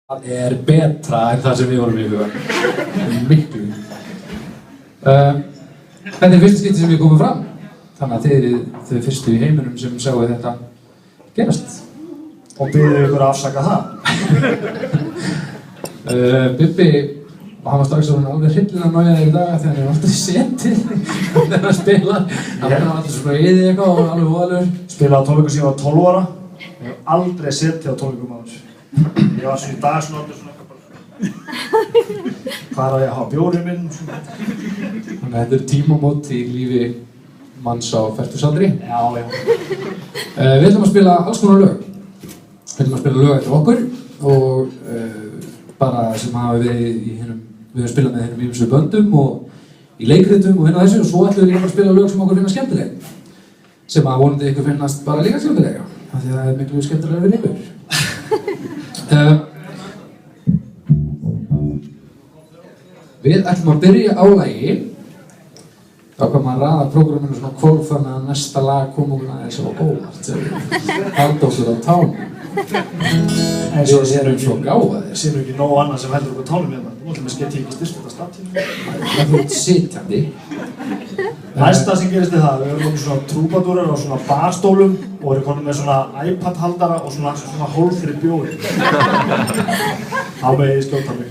Það betra en það sem við vorum yfir. Miklu. Þetta fyrsta skipti sem við komum fram. Þannig að þið eru þau fyrstu í heiminum sem sáu þetta gerast. Og biður ykkur að afsaka það. Bubbi, hann var strax alveg hryllilega nájaður í dag þegar hann var alltaf setið þegar hann spila. Hann var alltaf svona yðið eitthvað og alveg voðalegur. Spilaði á tónleikum síðan ég var 12 ára. Ég hef aldrei setið á tónleikum á þessu. Ég var svona í dag svona alveg svona eitthvað hvað er að ég hafa bjórinn minn? Þannig að þetta tímamót í lífi manns á fertugsaldri. Já. Við ætlum að spila alls konar lög. Við ætlum að spila lög eftir okkur og bara sem hafa verið við höfum spilað með hinnum ýmsu böndum og í leikritum og hinn og þessu og svo ætlum við líka að spila lög sem okkur finnast skemmtileg. Sem að vonandi ykkur finnast bara líka skemmtilega. Af því að það miklu skemmtilega við ykkur. Við ætlum að byrja á lagi. Þá kom að raða prógraminu svona hvolf þannig að næsta lag kom okkur aðeins á óvart. Halda okkur á tánum. Við erum svo gáfaðir. Sýnum ekki nógu annað sem heldur okkur tánum hérna. Nú ætlum við skemmt ekki styrst þetta statínu. Það er út sitjandi. Næsta sem gerist er það, við erum okkur svona trúbadúrar á svona barstólum og erum konum með svona iPad-haldara og svona hólf fyrir bjóri. Þá með ég skjóta mig.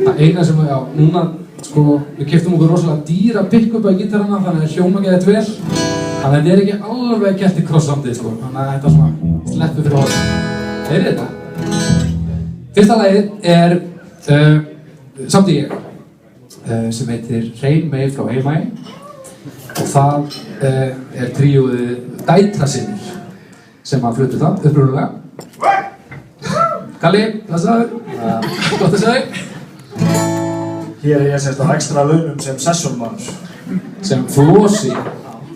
Það eina sem, já, núna, sko, við keyptum okkur rosalega dýra pick-upa í gítarana þannig að hljóma geðið vel. Þannig að þetta er ekki alveg gert í cross-soundið, sko. Þannig að þetta svona sleppu fyrir horfum. Heyrið þetta? Fyrsta lagið er Samt ég, sem heitir Hrein mey frá Heimæ. Og það er tríóið Dætrasinnir sem að fluttu það upprunalega. Kalli, blessaður. Gott að sjá þig. Hér er ég semst á ekstra launum sem sessionmaður. Sem flosi.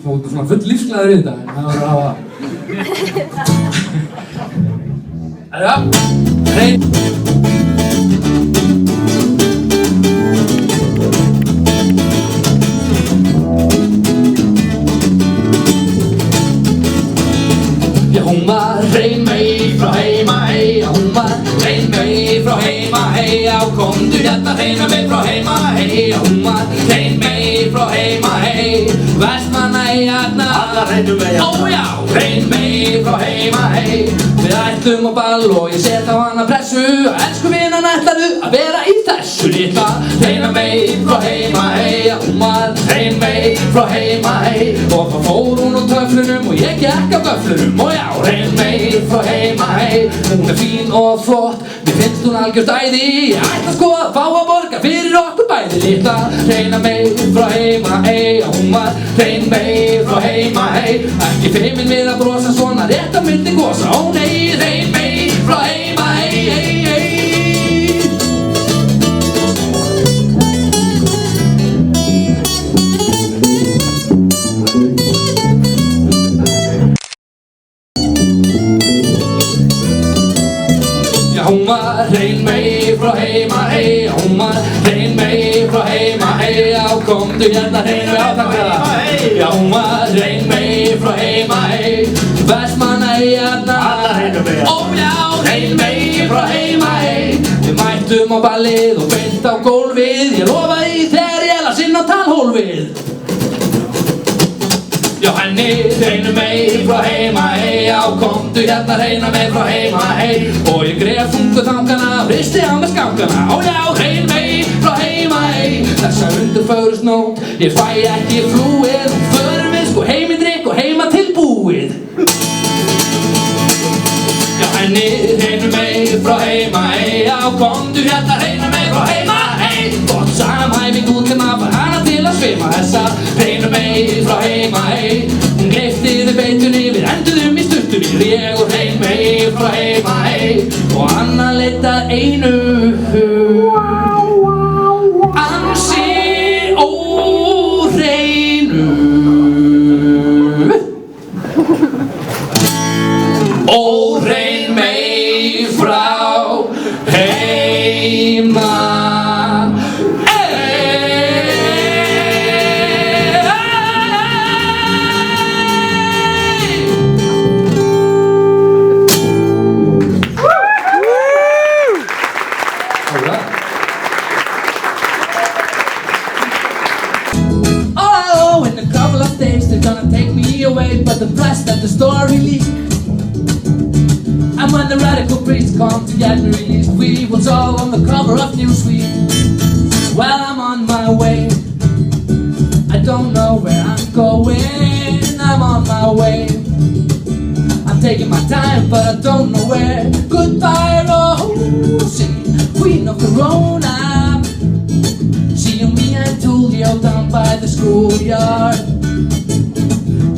Þú ert svona full lífsglæður í þetta, en það var að hafa. Herra, hrein. Hún var hrein mey frá Heimæ, hún var hrein mey frá Heimæ, já komdu hérna hreina mey frá Heimæ, hún var hrein mey frá Heimæ, Vestmannaeyjarnar, allar hreinum eyjarnar, ó já, hrein mey frá Heimæ, við ætlum á ball og ég set á hana pressu, elsku vinan ætlarðu að vera í þessu litla, hreina mey frá Heimæ, hún var hrein mey frá Heimæ, og þá fór hún á töflunum og ég gekk á göflunum, og já, hrein mey frá Heimæ, hún er fín og flott, mér finnst hún algjört æði, ég ætla sko að fá að borga fyrir okkur bæði litla, hreina mey frá Heimæ, hún var hrein mey frá Heimæ, ekki feimin við að brosa svona rétt á milli gosa, ó nei, hrein mey frá Heimæ, hún var hrein mey frá Heimæ, hún var hrein mey frá Heimæ, já komdu hérna hrein mey, já takk fyrir það. Já hún var hrein mey frá Heimæ, Vestmannaeyjarnar, allar hreinum eyjarnar, ó já hrein mey frá Heimæ, við mættum á ballið og beint á gólfið, ég lofa því þegar ég las inn á talhólfið. Já henni hreinu mey frá Heimæ, já komdu hérna hreina mey frá Heimæ, og ég gref þungu þangana, hristi á með skankana, ó já hrein mey frá Heimæ, þessa undurfögru snót, ég fæ ekki flúið, förum við sko heim í drykk og heima tilbúið. Já henni hreinu mey frá Heimæ, já komdu hérna hreina mey frá Heimæ, gott samhæfing út til maður hana til að svima, þessa hreinu mey frá Heimæ, hún gleypti þig beitunni, við enduðum í sturtunni, ég og hrein mey frá Heimæ, og annan leitt að einu, ansi óhreinu, óhrein mey frá Heimæ. Alright. Oh, in a couple of days they're gonna take me away, but the press that the story leaked. And when the radical priests come to get me released, we was all on the cover of Newsweek. Well, I'm on my way. I don't know where I'm going. I'm on my way. I'm taking my time, but I don't know where. Goodbye, Rosie, Queen of Corona. Seeing me and Tullio down by the schoolyard.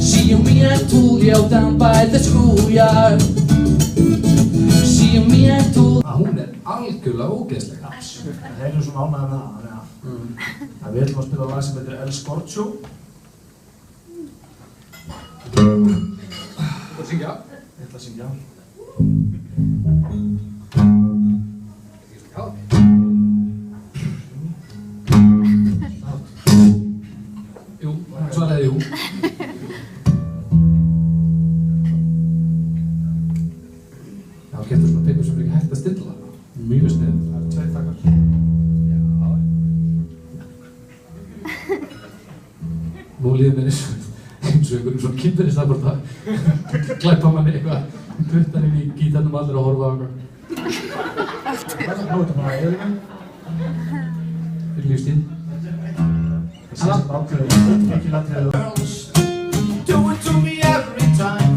Seeing me and Tullio down by the schoolyard. Seeing me and Tullio. Hún algjörlega ógeðsleg. Þeir eru svona ánægðir með það, þannig að við ætlum að spila lag sem heitir El Scorcho. Þú ætlar að syngja? Ég ætla að syngja. Jú, svaraði jú. Já, getur svona tekur sem ekki hægt að stilla. Mjög snið. Það eru tveir takkar. Nú líður mér eins og einhverjum svona kynferðist að bara glæpa manni eitthvað puttan inn í gítarnum allir að horfa á eitthvað. Nú ertu bara að eða Fyrir lífstíð. það sé sem ákveður ekki landriðu. Do it to me every time.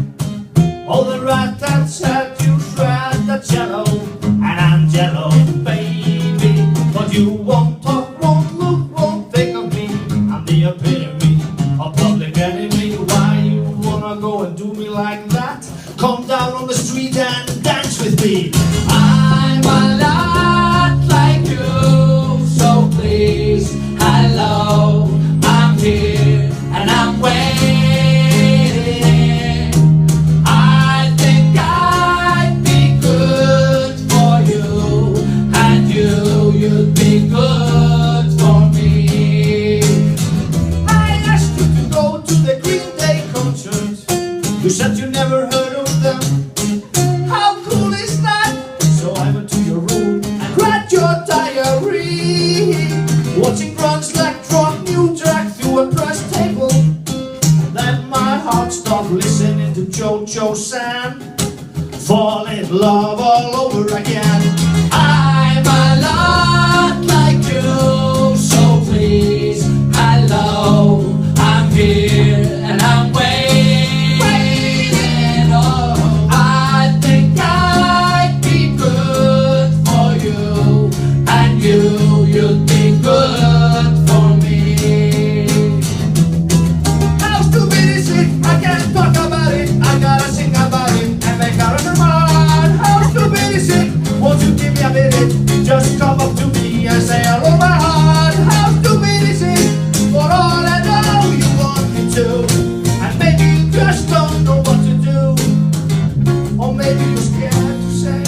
All the rat-tats had you shred the cello, and I'm jello, baby. But you won't talk, won't look, won't think of me. I'm the epitome of public enemy. Why you wanna go and do me like that? Come down on the street and dance with me. I'm a lot like you, so please, hello, I'm here and I'm waiting. I think I'd be good for you, and you'd be good for me. I asked you to go to the Green Day concert. You said you never heard of them. How cool is that? So I went to your room and read your diary, watching grunts like drop new track through a press table. And then my heart stopped listening to JoJo Sam, fall in love all over again. I'm a lot like you, so please, hello, I'm here and I'm waiting. Oh, I think I'd be good for you, and you'd be good for me. How stupid is it? I can't talk about it. I gotta sing about it and make out of the mind. How stupid is it? Won't you give me a minute? Just come up to me and say hello, my heart. How stupid is it? For all I know, you want me to, and maybe you just don't know what to do, or maybe you're scared to say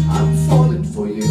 I'm falling for you.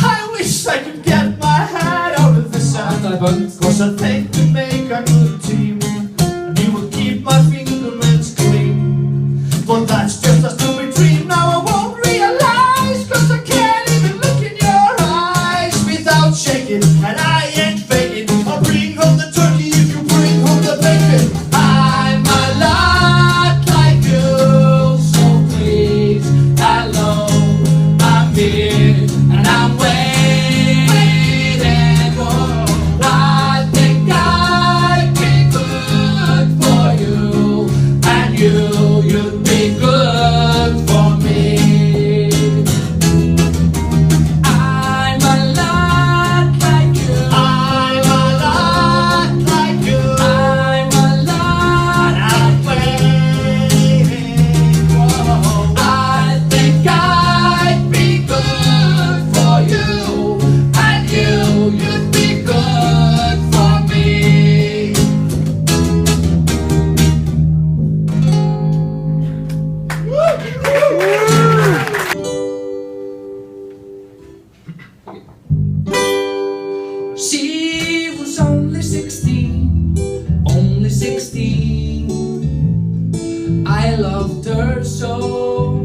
I wish I could get my head out of the sand, Vantaði bönd. cause I think we make a good team, and you will keep my fingerprints clean. But that's just a stupid dream, now I won't realize, cause I can't even look in your eyes without shaking, and I ain't faking. I'll bring home the turkey if you bring home the bacon. I'm a lot like you, so please, hello, I'm here and I'm waiting. Oh, I think I'd be good for you, and you'd be good 16, only 16. I loved her so,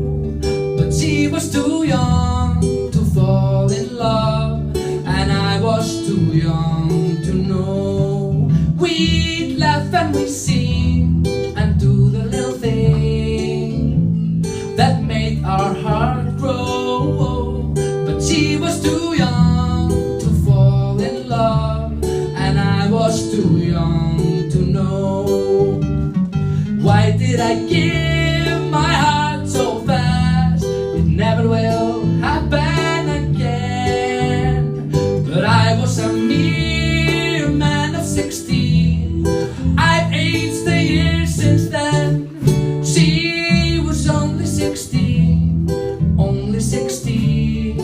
but she was too young to fall in love, and I was too young to know. We'd laugh and we'd sing and do the little thing that made our heart grow, but she was too young to fall in love, and I was too young to know. Why did I give my heart so fast? It never will happen again. But I was a mere man of 16. I've aged a year since then. She was only 16, only 16,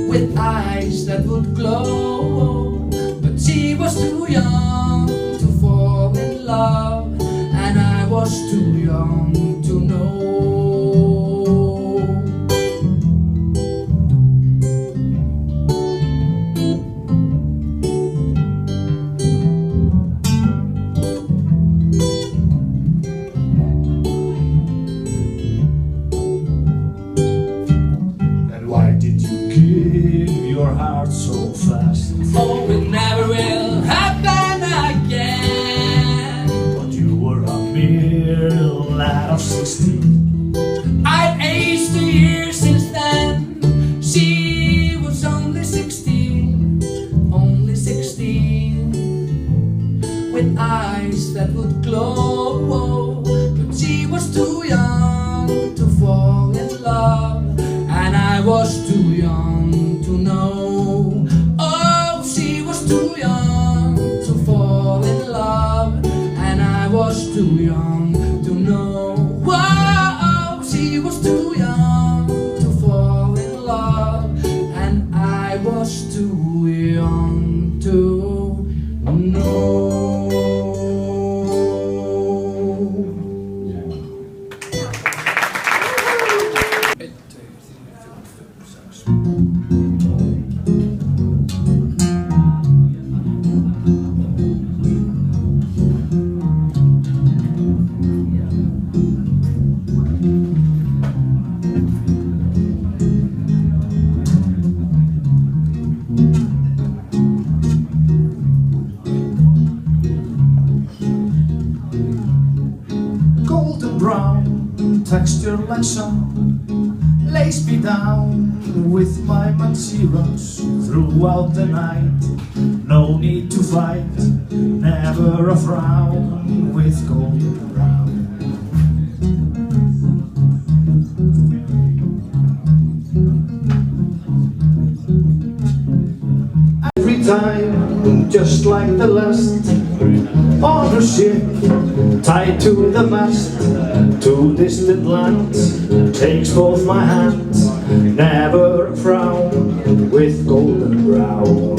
with eyes that would glow. But she was too young to fall in love, and I was too young to know. And why did you give your heart so fast? Oh, it never will happen again. But you were a mere lad of 16. I've aged a year since then. She was only 16, only 16, with eyes that would glow. But she was too young to fall in love, and I was too young to know. Oh, she was too young to fall in love, and I was too young to know. Whoa, she was too young to fall in love, and I was too young to know. Golden brown, texture like sun, lace me down with my manceros throughout the night. No need to fight, never a frown with golden brown. Every time, just like the last, on a ship tied to the mast, to distant lands, takes both my hands, never a frown with golden brown.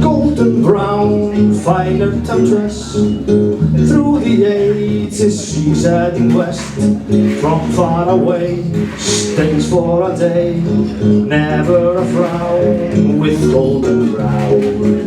Golden brown, finer temptress, through the ages she's heading west. From far away, stays for a day, never a frown with golden brown.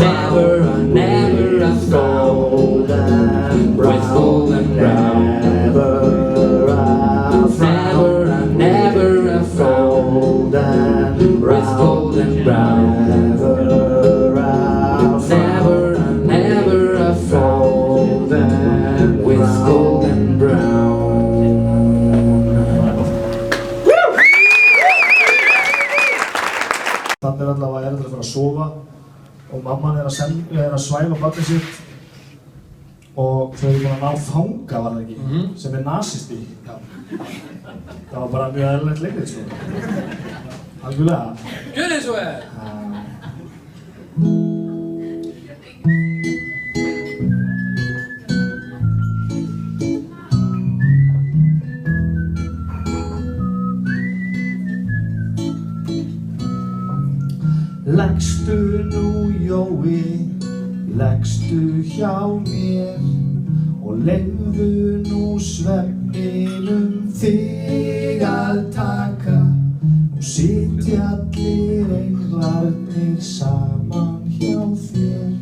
never a frown with golden brown. Never a frown with golden brown. Never a frown with golden brown. Þannig allavega að fara að sofa og mamman að svæfa barnið sitt og þau búin að ná fanga, var það ekki? Sem nasisti. Já. Það var bara mjög eðlilegt leikrit, sko. Algjörlega. Gjörðu svo vel! Leggstu nú Jói, leggstu hjá mér og leyfðu nú svefninum þig að taka. Nú sitja allir englarnir saman hjá þér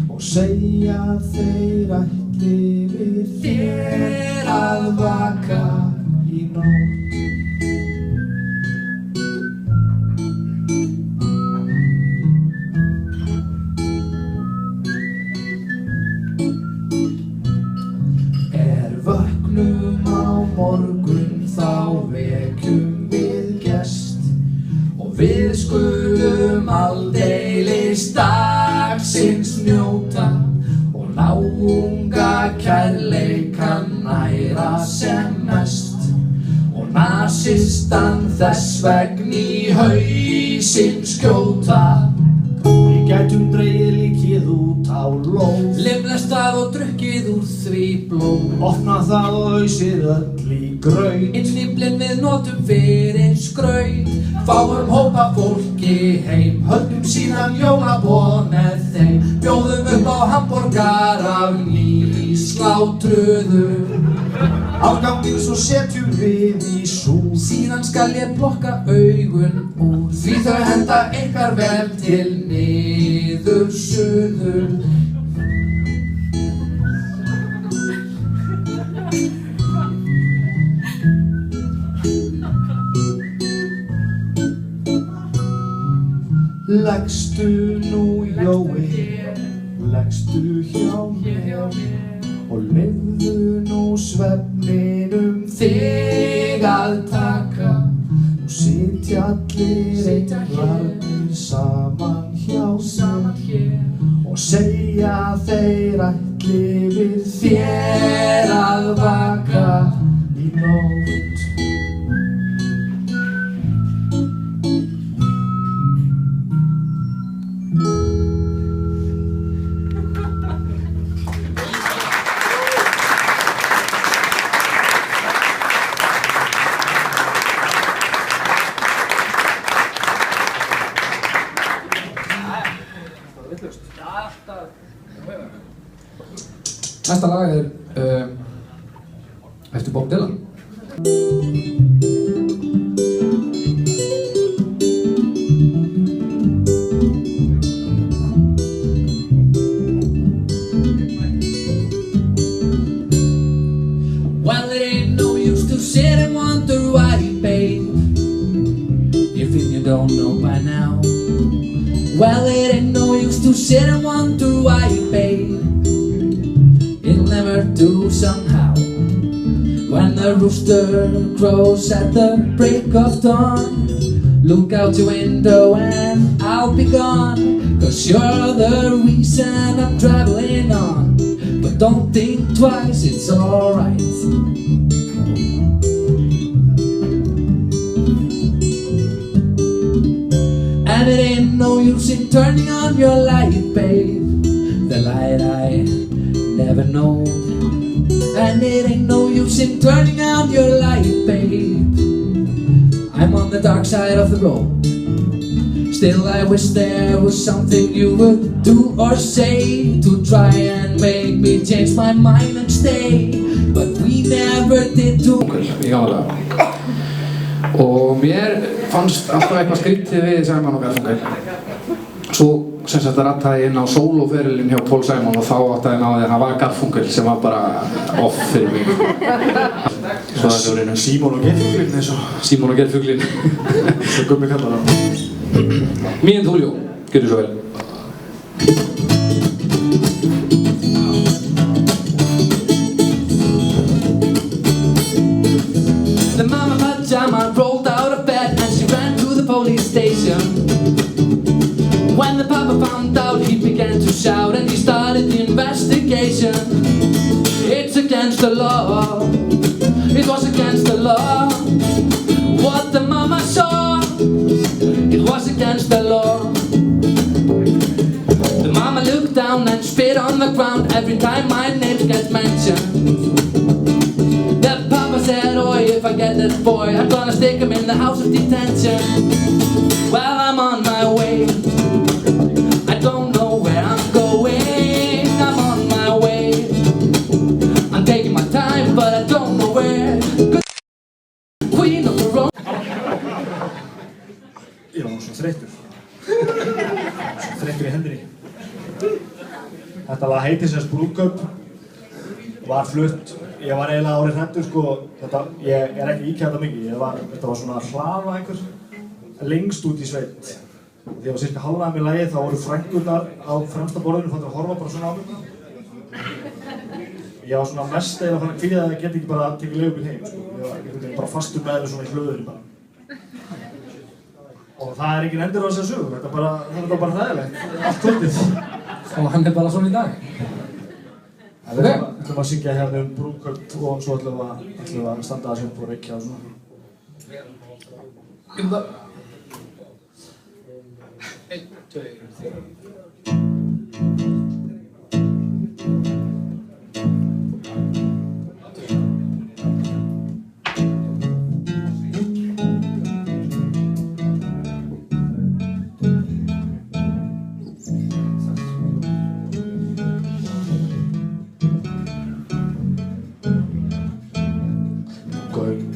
og segja þeir ætli við þér að vaka í nótt. Vöknum á morgun þá vekjum við gest og við skulum aldeilis dagsins njóta og náunga kærleikann næra sem mest og nasistan þess vegn í hausinn skjóta. Við gætum dregið líkið út á lóð, Limlestað og drukkið úr því blóð, opna það og ausið öll í graut. Innyflin við notum fyrir skraut, fáum hópa fólki heim, höldum síðan jólaboð með þeim, bjóðum upp á hamborgar af nýslátruðum. Afganginn svo setjum við í súr, Síðan skal ég plokka augun úr, því þau henda ykkar vel til niðursuðu. Leggstu nú Jói, leggstu hjá mér og leyfðu nú svefninum þig að taka. Nú sitja allir englarnir saman hjá þér og segja þeir ætli við þér að vaka í nótt. Næsta lag eftir Bob Dylan. Well, it ain't no use to sit and wonder why, babe, if you don't know by now. Well, it ain't no use to sit and wonder why, babe, it'll never do somehow. When the rooster crows at the break of dawn, look out your window and I'll be gone. 'Cause you're the reason I'm traveling on. But don't think twice, it's alright. And it ain't no use in turning on your light, babe, the light I never known. And it ain't no use in turning on your light, babe, I'm on the dark side of the road. Still I wish there was something you would do or say to try and make me change my mind and stay. But we never did do. Í álega. Og mér fannst alltaf eitthvað skrítið við Sæman og Garfunkel. Svo sem sagt rattaði inn á sólóferilinn hjá Paul Simon og þá áttaði hann á því að hann var Garfunkel sem var bara off fyrir mig. Svo þetta var einu Símon og Geirfuglinn eins og Símon og Geirfuglinn. Svo Gummi kallar hann. Me and Julio, gjörðu svo vel. The mama pajama rolled out of bed and she ran to the police station. When the papa found out, he began to shout and he started the investigation. It's against the law. It was against the law. What the mama saw, it was against the law. The mama looked down and spit on the ground every time my name gets mentioned. The papa said, "Oi, if I get that boy, I'm gonna stick him in the house of detention." Well, I'm on my way. I don't know where I'm going. I'm on my way. I'm taking my time, but I don't know where. Queen of the road. Ég var svo þreyttur. Svo þreyttur í hendinni. Þetta lag heitir sem Brúðkaup. Var flutt. Ég var eiginlega árið hræddur sko. Ég er ekki íkjæð þetta mikið. Þetta var svona hlaða einhver. Lengst út í sveit. Þegar ég var cirka hálfnaði með lagið þá voru frænkurnar á fremsta borðinu fannir að horfa bara svona á mig. Ég var svona mest eða fann að kvíða að ég geti ekki bara tekið leigubíl heim sko. Ég var einhvern veginn bara fastur með þau svona í hlöðunni bara. Og það er engin endur á þessari sögu, þetta er bara hræðilegt, allt kvöldið. Og hann er bara svona í dag. Við ætlum að syngja hérna Brúðkaup og svo ætlum við að standa þessu upp og reykja og svona. Einn, tveir, þrír.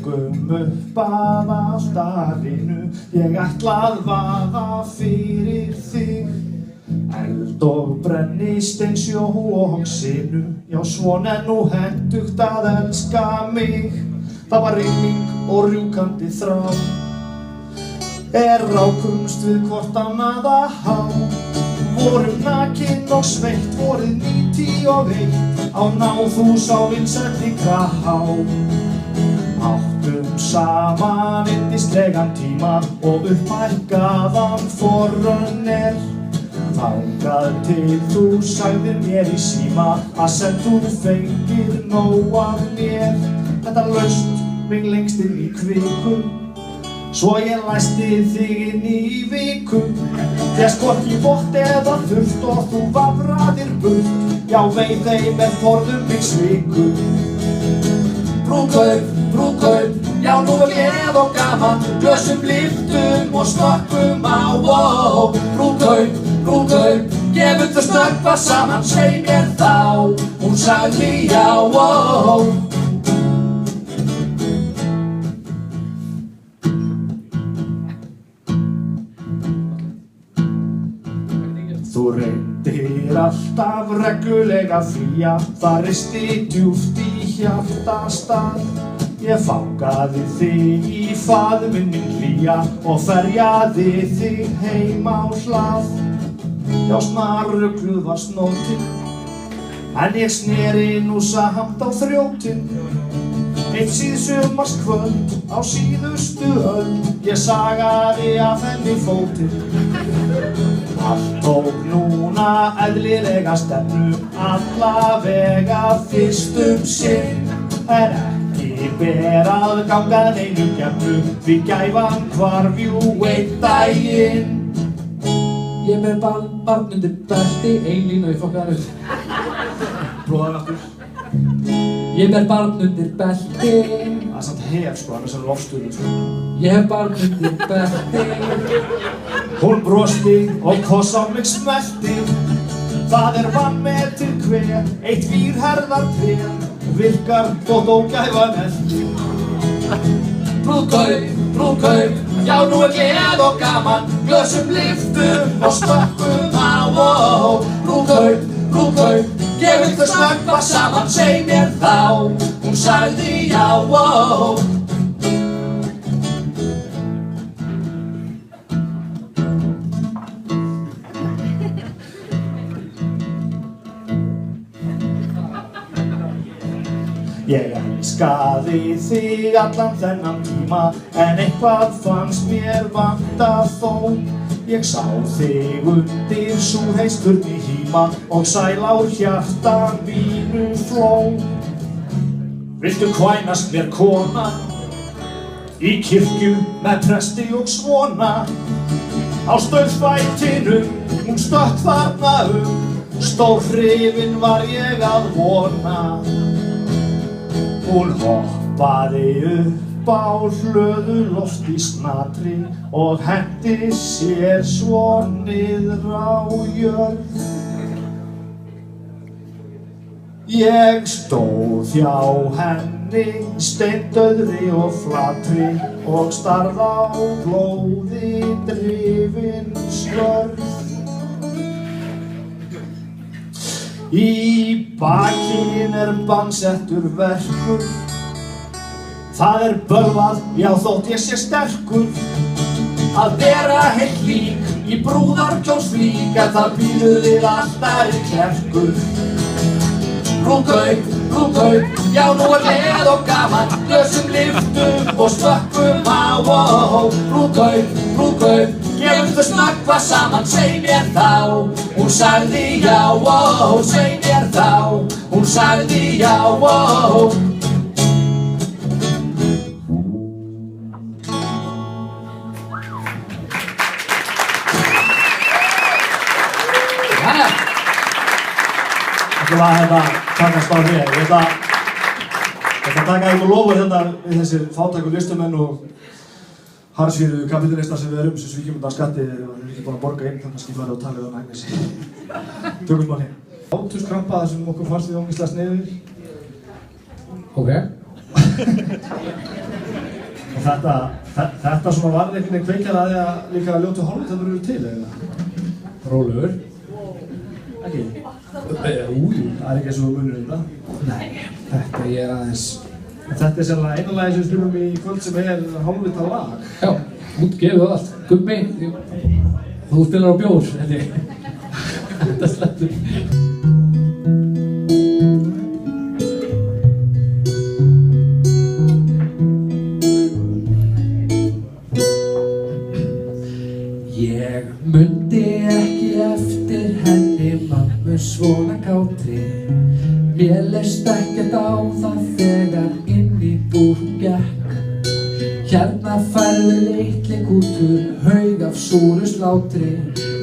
Göngum upp að altarinu, ég ætla að vaða fyrir þig. Eld og brennistein sjó og sinu, já svona er nú hentugt að elska mig. Það var rigning og rjúkandi þrá, rákumst við hvort annað að há. Vorum nakin og sveitt, vorið 91, á náðhús á vinsælli Krahá. Áttum saman yndislegan tíma og upphækkaðan forrunner. Þangað til þú sagðir mér í síma að sem þú fengir nóg af mér. Þetta laust mig lengst inn í kviku, svo ég læsti þig inn í viku. Þess hvorki vott eða þurft og þú vafraðir burt, já vei þeim forðum mig sviku. Brúðkaup, brúðkaup, já nú er gleð og gaman, glösum lyftum og snökkum á. Brúðkaup, brúðkaup, gefum þau snöggva saman, svei mér þá, hún sagði já. Þú reyndir alltaf reglulega flýja, það risti djúpt í hjartastað. Ég fangaði þig í faðminn minn hlýja og ferjaði þig heim á hlað. Já, snarrugluð var snótin, en ég sneri nú samt á þrjótin. Eitt síðsumarskvöld á síðustu öld, ég sagaði af henni fótinn. Allt tók núna eðlilega stefnu, allavega fyrst sinn. Ekki ber að ganga neinum gefnu, því gæfan hvarf jú einn daginn. Ég ber barn undir belti, ein línu í fokkaðar upp. Prófaðu aftur. Ég ber barn undir belti. Það er samt hef sko, annars er lofstöðu sko. Ég hef barn undir belti. Hún brosti og koss á mig smelti. Það er vanmetið hver, eitt vírherðar tré, virkar þótt ógæfan elti. Brúðkaup, brúðkaup, já nú er gleð og gaman, glösum lyftum og snökkum á. Brúðkaup, ég vil þau snöggva saman, seg mér þá. Hún sagði já, Ég elskaði þig allan þennan tíma, en eitthvað fannst mér vanta þó. Ég sá þig undir súðheisturni híma og sæl á hjarta mínu fló. Viltu kvænast mér kona, í kirkju með presti og svona? Á stöðfætinum, hún stökk þarna stórhrifin var ég að vona. Hún hoppaði upp á hlöðu loft í snatri og hendi sér svo niður á jörð. Ég stóð hjá henni, steindauðri og flatri og starði á blóði drifin skörð. Í bakinn bannsettur verkur, það bölvað, já þótt ég sé sterkur. Að vera heilt lík í brúðarkjólsflík, en það býður þig alltaf í klerkur. Brúðkaup, já nú gleð og gaman, glösum lyftum og spökkum á. Brúðkaup, ég vil þau snöggva saman, seg mér þá. Hún sagði já, seg mér þá. Hún sagði já, Þetta var takast á mér. Ég ætla að taka ykkur lofur hérna við þessir fátæku listamenn og harðsvíru kapitalistar sem við erum sem svíkjum undan skatti og við erum ekki búin að borga inn, þannig að skilfaði og talið um Agnesi. Tökum manni. Hláturskrampa þar sem okkur fannst við ógeðslega sniðugir. Ok. Og þetta svona varð einhvern veginn kveikjað að því að líka ljótu hálfut þetta eru til, eða? Rólegur. Ekki? Það er ekki eins og munur það? Nei, þetta ég aðeins. En þetta sérlega eina lagi sem við spilum í kvöld sem hálfvita lag. Já, útgefið og allt. Gummi, þú spilar á bjór, held ég. Þetta slettur. Ég mundi ekki eftir henni mömmu svona kátri. Mér leist ekkert á það þegar inn í búr hún gekk. Hérna færðu litli kútur, haug af súru slátri.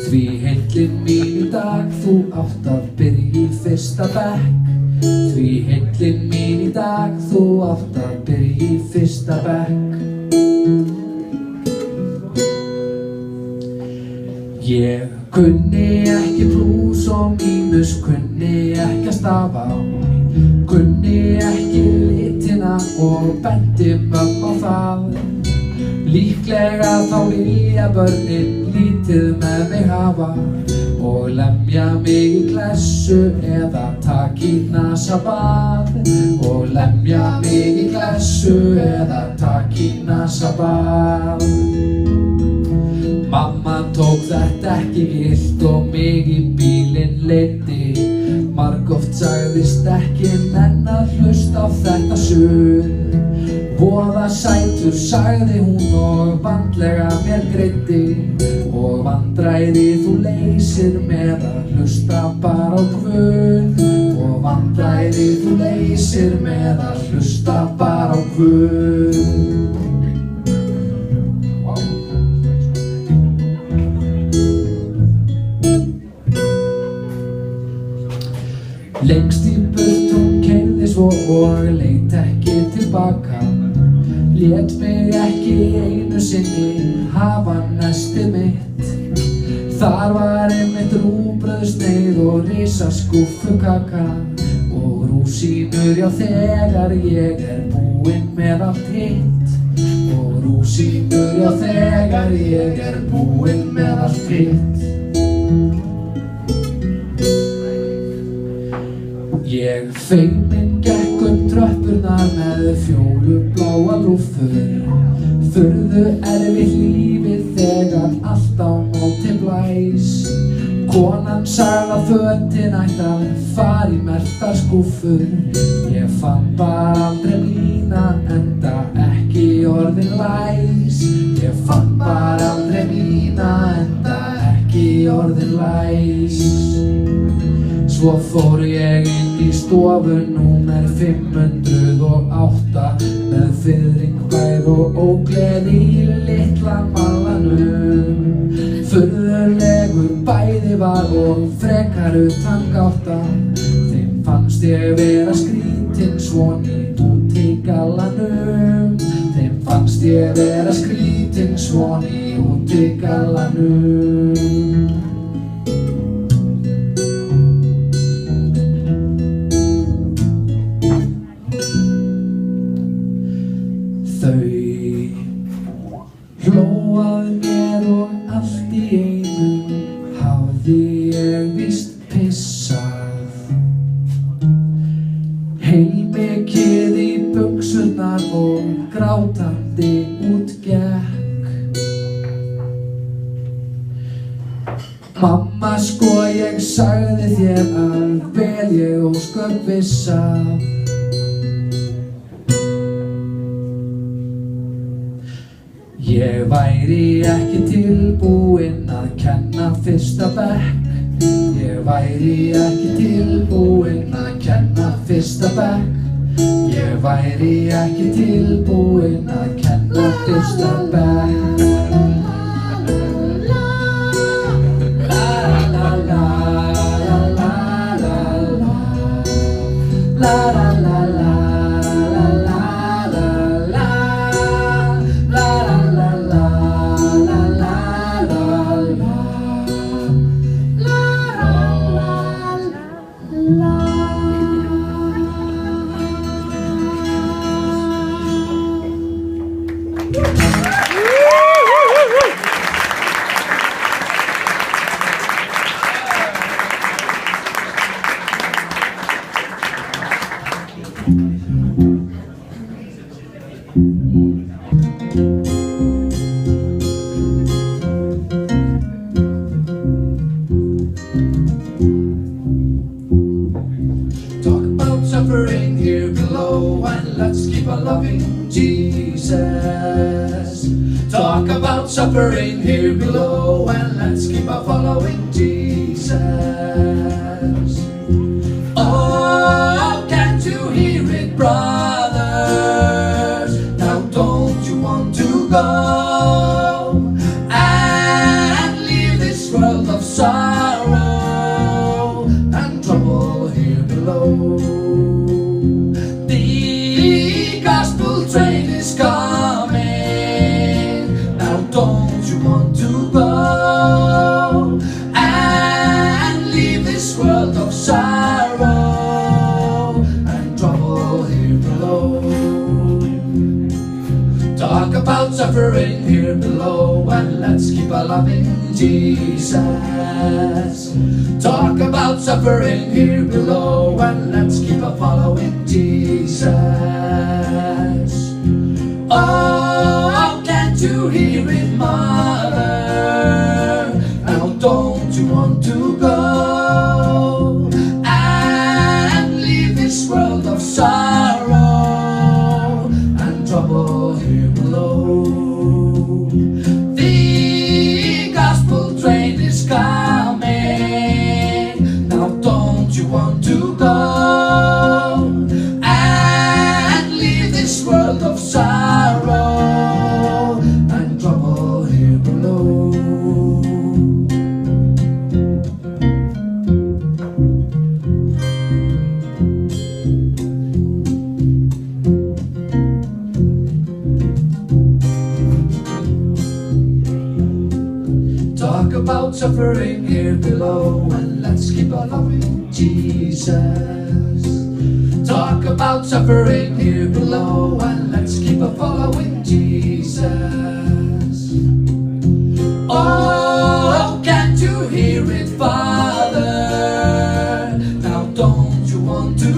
Því heillin mín í dag, þú átt að byrja í fyrsta bekk. Því heillin mín í dag, þú átt að byrja í fyrsta bekk. Ég kunni ekki plús og mínus, kunni ekki að stafa. Kunni ekki litina og benti mömmu á það. Líklega þá vilja börnin lítið með mig hafa og lemja mig í klessu eða taka í nasabað. Og lemja mig í klessu eða taka í nasabað. Mamma tók þetta ekki gilt og mig í bílinn leiddi. Margoft sagðist ekki menn að hlusta á þetta suð. Voða sætur sagði hún og vandlega mér greiddi. Og vandræði þú leysir með að hlusta bara á Guð. Og vandræði þú leysir með að hlusta bara á Guð. Lengst í burt hún keyrði svo og leit ekki tilbaka. Lét mig ekki einu sinni hafa nestið mitt. Þar var einmitt rúgbrauðssneið og risaskúffukaka. Og rúsínur, já þegar ég búinn með allt hitt. Og rúsínur, já þegar ég búinn með allt hitt. Ég feimin gekk tröppurnar með fjólubláa lúffur. Furðu erfitt lífið þegar allt á móti blæs. Konan sagði að fötin ætti að fara í merktar skúffur. Ég fann bara aldrei mína enda ekki orðin læs. Ég fann bara aldrei mína enda ekki orðin læs. Svo fór ég inn í stofu númer 508 með fiðringkvæð og ógleði í litla malanum. Furðulegur bæði var og frekar utan gátta. Þeim fannst ég vera skrítinn svonið út í gallanum. Þeim fannst ég vera skrítinn svonið út í gallanum. Þau hlóðu að mér og allt í einu hafði ég víst pissað. Heilmikið í buxurnar og grátandi út gekk. Mamma sko ég sagði þér að vel ég ósköp vissa. Ég væri ekki tilbúinn að kenna fyrsta bekk. Ég væri ekki tilbúinn að kenna fyrsta bekk. Ég væri ekki tilbúinn að kenna fyrsta bekk. Talk about suffering here below and let's keep on loving Jesus. Talk about suffering here below and let's keep on following Jesus. Oh, can't you hear it, brothers? Now don't you want to go and leave this world of sorrow and trouble here below? The gospel train is coming. Now don't you want to go and leave this world of sorrow and trouble here below? Talk about suffering here below and let's keep on loving Jesus. Talk about suffering here below and let's keep on following Jesus. Oh, can't you hear it, mother? Now don't you want to go and leave this world of sorrow and trouble here below? The gospel train is coming. Now don't you want to go and leave this world of sorrow and trouble here below? Talk about suffering here below and let's keep on loving Jesus. Talk about suffering here below and let's keep on following Jesus. Oh, can't you hear it, Father? Now don't you want to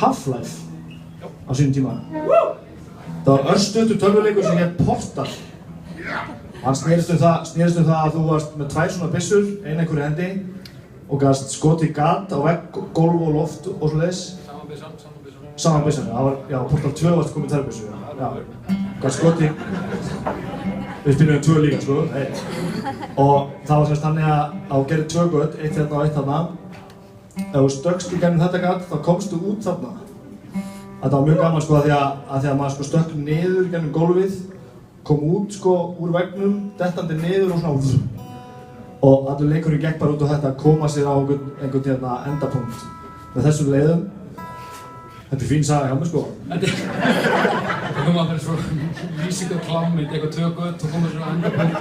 Half-Life á sínum tíma. Það var örstuttur tölvuleikur sem hét Portal. Hann snerist það að þú varst með 2 svona byssur, eina einhverju hendi og gast skotið gat á vegg, gólf og loft og svoleiðis. Sama byssan, það var, já, Portal 2 varst komið 2 byssur, já. Gast skotið, við spilum 2 líka, sko, og það var semst þannig að þú gerir 2 gött, eitt hérna og eitt þarna. Ef þú stökkst í gegnum þetta gat, þá komstu út þarna. Þetta var mjög gaman, sko, að því að maður sko stökk niður gegnum gólfið, kom út sko úr veggnum, dettandi niður og svona og allur leikurinn gekk bara út á þetta að koma sér á einhvern hérna endapunkt með þessum leiðum. Þetta er fín saga hjá mig sko. Þetta kom að vera svo lýsing og klámynd, eitthvað 2 gött og komið svona endapunkt.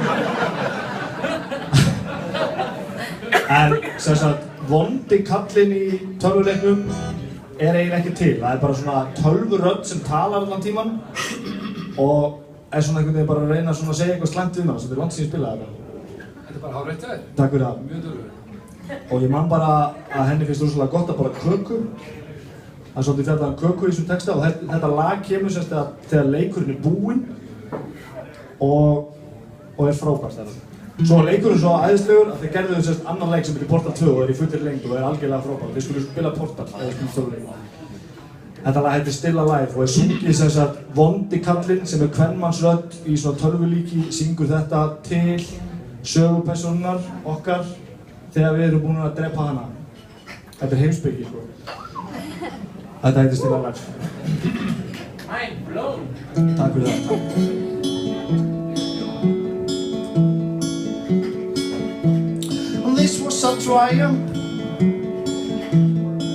En sem sagt, vondi kallinn í tölvuleiknum eiginlega ekki til. Það bara svona tölvurödd sem talar allan tíman og svona einhvern veginn bara að reyna að segja eitthvað slæmt við maður, sem þetta langt síðan spilaði þetta. Þetta er bara hárrétt hjá þér. Takk fyrir það. Mjög duglegur. Og ég man bara að henni finnst rosalega gott að borða köku. Það er svolítið fjallað köku í þessum texta og þetta lag kemur semst þegar leikurinn er búinn og er frábært þeirra. Svo var leikurinn svo æðislegur að þeir gerðu semst annan leik sem heitir Portal 2 og er í fullir lengd og er algjörlega frábært. Þeir skulle spila Portal eða spila stöðuleik. Þetta lag heitir Still Alive og er sungið sem sagt vondi kallinn sem er kvenmannsrödd í svona tölvulíki, syngur þetta til sögupersónunnar okkar þegar við erum búin að drepa hana. Þetta er heimspeki, sko. Þetta heitir Still Alive. Mind blown! Takk fyrir það. This was a triumph.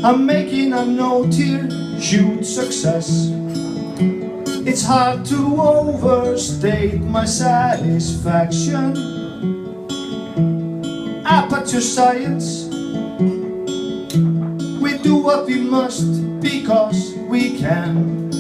I'm making a note here. Huge success. It's hard to overstate my satisfaction. Aperture science. We do what we must because we can.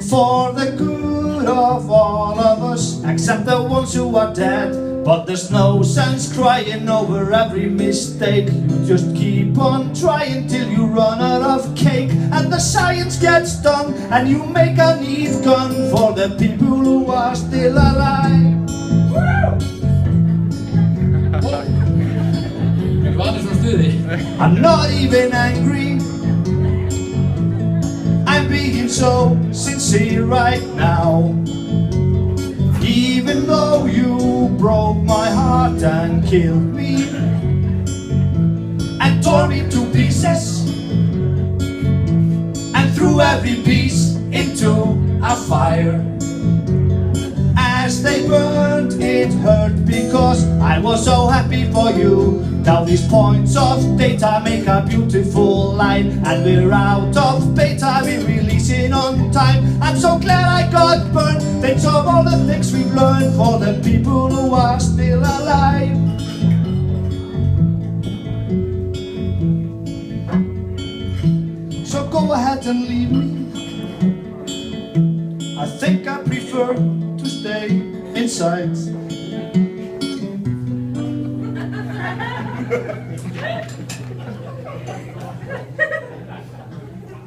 For the good of all of us, except the ones who are dead. But there's no sense crying over every mistake. You just keep on trying till you run out of cake. And the science gets done and you make a neat gun for the people who are still alive. I'm not even angry. I'm being so sincere right now. Even though you broke my heart and killed me and tore me to pieces and threw every piece into a fire. As they burned, it hurt because I was so happy for you. Now these points of data make a beautiful line, and we're out of beta, we're releasing on time. I'm so glad I got burned. Thanks of all the things we've learned for the people who are still alive. So go ahead and leave me. I think I prefer to stay inside.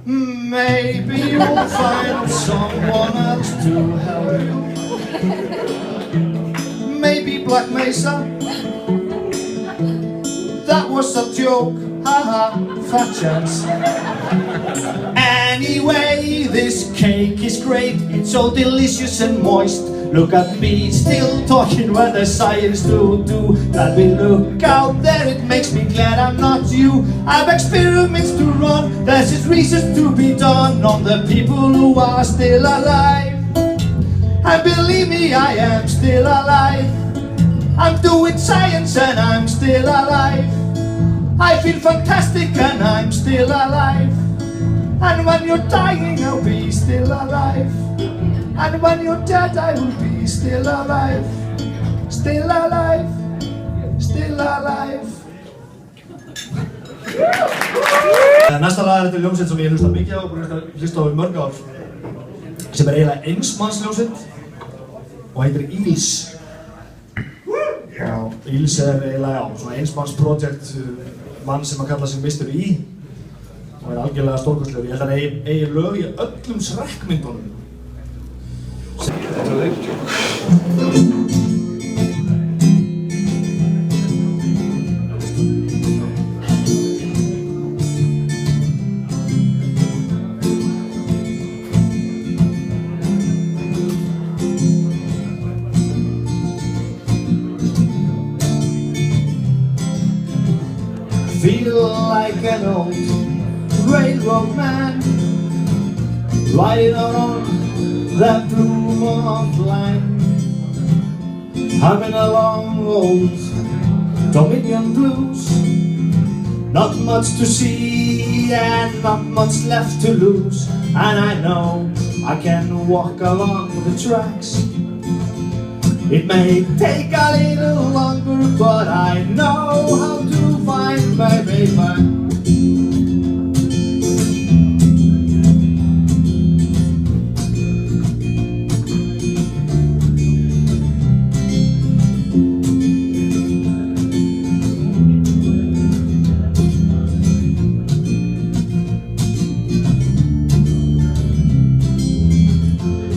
Maybe you'll find someone else to help you. Maybe Black Mesa. That was a joke, haha, fat chance. Anyway, this cake is great. It's so delicious and moist. Look at me, still talking when the science do that. We look out there, it makes me glad I'm not you. I've experiments to run, there's just research to be done on the people who are still alive. And believe me, I am still alive. I'm doing science and I'm still alive. I feel fantastic and I'm still alive. And when you're dying, I'll be still alive. And when you're dead, I will be still alive. Still alive. Still alive. Næsta lag er þetta hljómsveit sem ég hlusta mikið á og hlusta á í mörg ár, sem er eiginlega einsmannsljómsveit og heitir Íls. Og Íls er eiginlega svona einsmannsprojekt mann sem að kalla sig Mr. E. Það er algjörlega stórkostlegur. Ég held að hann eigi lög í öllum Shrek-myndunum. Þetta er leikdjók. Feel like an old railroad man riding out on that blue of line, humming along old Dominion blues. Not much to see and not much left to lose, and I know I can walk along the tracks. It may take a little longer, but I know how to find my baby.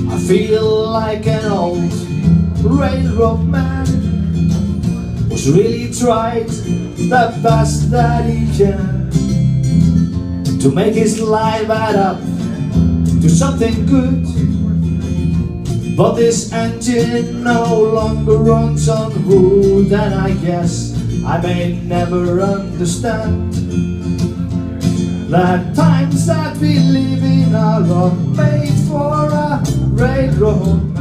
I feel like an old railroad man who's really tried the best that he can to make his life add up to something good. But this engine no longer runs on wood, and I guess I may never understand that times that we live in are not made for a railroad man.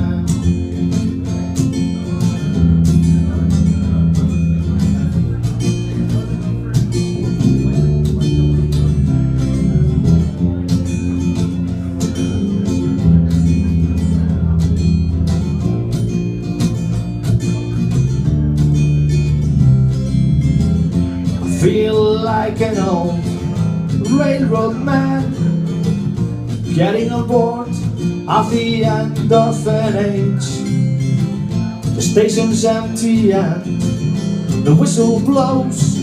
Feel like an old railroad man getting on board at the end of an age. The station's empty and the whistle blows.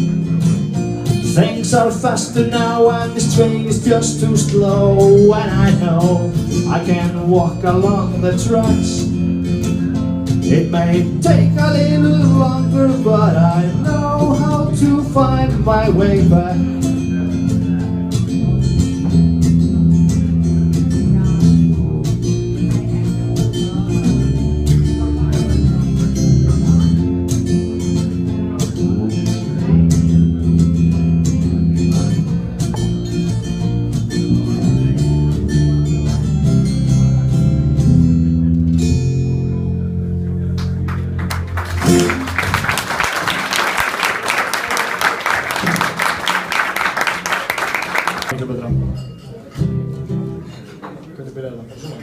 Things are faster now and this train is just too slow, and I know I can walk along the tracks. It may take a little longer, but I know how to find my way back. Miklu betra. Hvernig byrjaði það? Svona?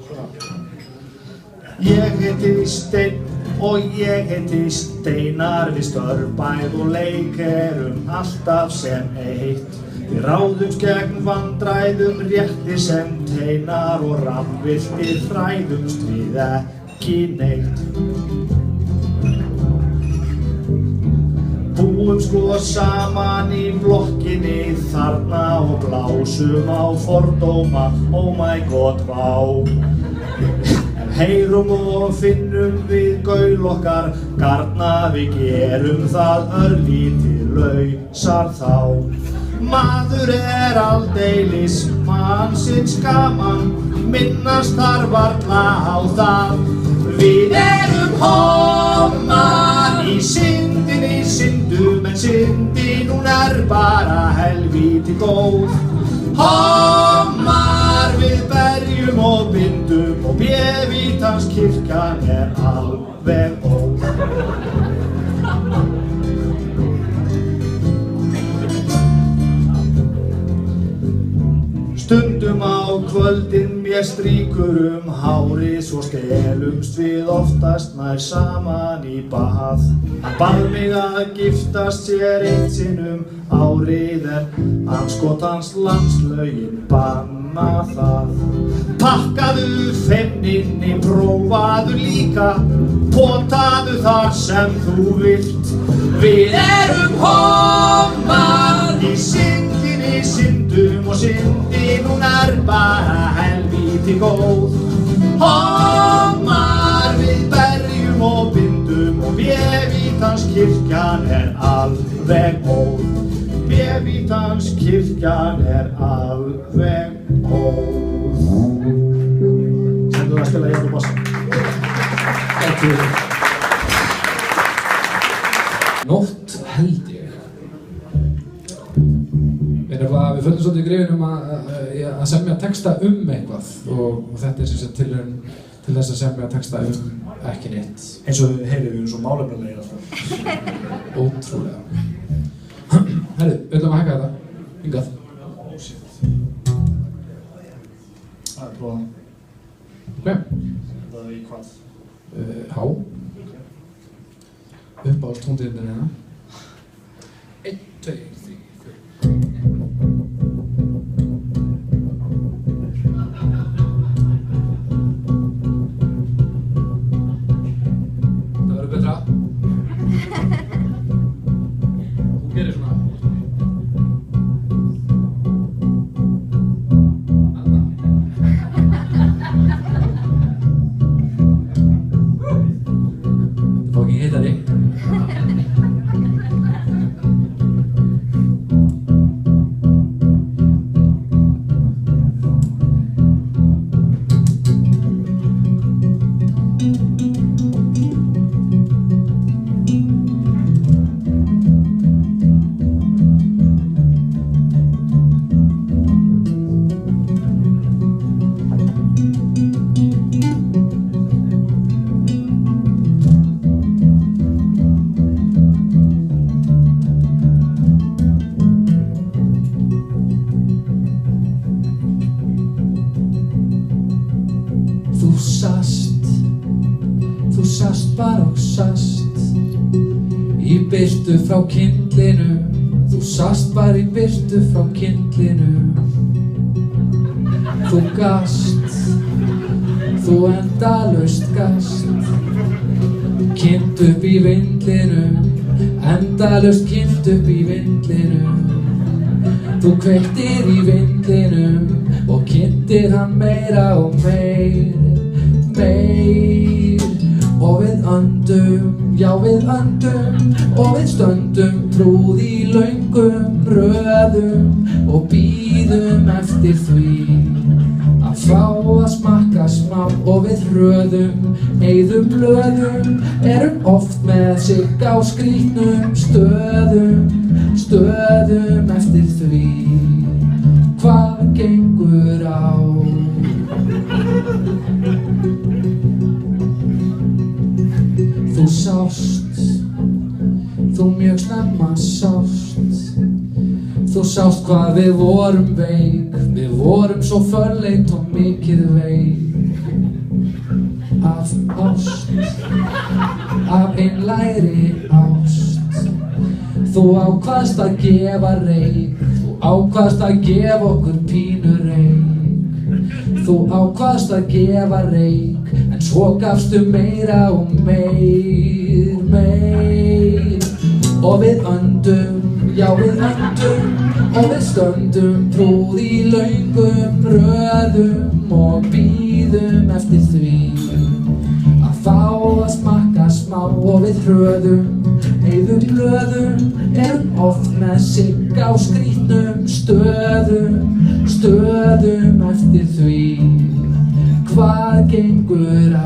Svona. Ég heiti Steinn og ég heiti Steinar. Við störbæð og leik erum alltaf sem eitt. Við ráðumst gegn vandræðum rétti sem teinar og rafviltir þræðumst við ekki neitt. Búum sko saman í blokkinni þarna og blásum á fordóma, oh my god, vá. Heyrum og finnum við gaul okkar garna, við gerum það örlítið lausar þá. Maður aldeilis mannsins gaman, minnast þar varla á það. Við erum homar í syndinni syndum, en syndin hún bara helvíti góð. Homar við berjum og bindum og Bévítans kirkjan alveg óð. Stundum á kvöldin mér strýkur hárið, svo stelumst við oftast nær saman í bað. Hann bað mig að giftast sér eitt sinnum árið, en Andskotans landslögin banna það. Pakkaðu feimninni, prófaðu líka, potaðu þar sem þú vilt. Við erum homar í syndinni, syndum og syndin, hún bara helvíti góð. Homar við berjum og bindum og Vévítans kirkjan alveg óð. Vévítans kirkjan alveg óð. Sendu það að spila hérna á bassa. Nótt held ég. Við föllum svolítið í greifinum að semja texta eitthvað og þetta sem sagt tilraun til þess að semja texta ekki neitt. Eins og þið heyrið, við erum svo málefnalegir alltaf. Ótrúlega. Herru, við ætlum að hækka þetta. Hingað. Oh shit. Það prófa það. Ok. Það í hvað? Há. Uppáhalds tóntíðin hérna. 1, 2, 3, 4. Það verður betra. Þú gerir svona. Það fá ekki hitta þig. Þú sast bara og sast í birtu frá kyndlinu. Þú sast bara í birtu frá kyndlinu. Þú gast, þú endalaust gast, kynd upp í vindlinu, endalaust kynd upp í vindlinu. Þú kveiktir í vindlinum og kynntir hann meira og meir. Og við öndum, já við öndum, og við stöndum trúð í löngum röðum og bíðum eftir því að fá að smakka smá. Og við hröðum, eyðum blöðum, erum oft með sigg á skrýtnum stöðum eftir því hvað gengur á. Þú sást, þú mjög snemma sást. Þú sást hvað við vorum veik, við vorum svo förleit og mikið veik. Af ást, af einlægri ást. Þú ákvaðst að gefa reik, þú ákvaðst að gefa okkur pínu reik. Þú ákvaðst að gefa reik, en svo gafstu meira og meir. Og við öndum, já við öndum, og við stöndum trúð í löngum röðum og bíðum eftir því að fá að smakka smá. Og við hröðum, eyðum blöðum, erum oft með sigg á skrýtnum stöðum eftir því hvað gengur á.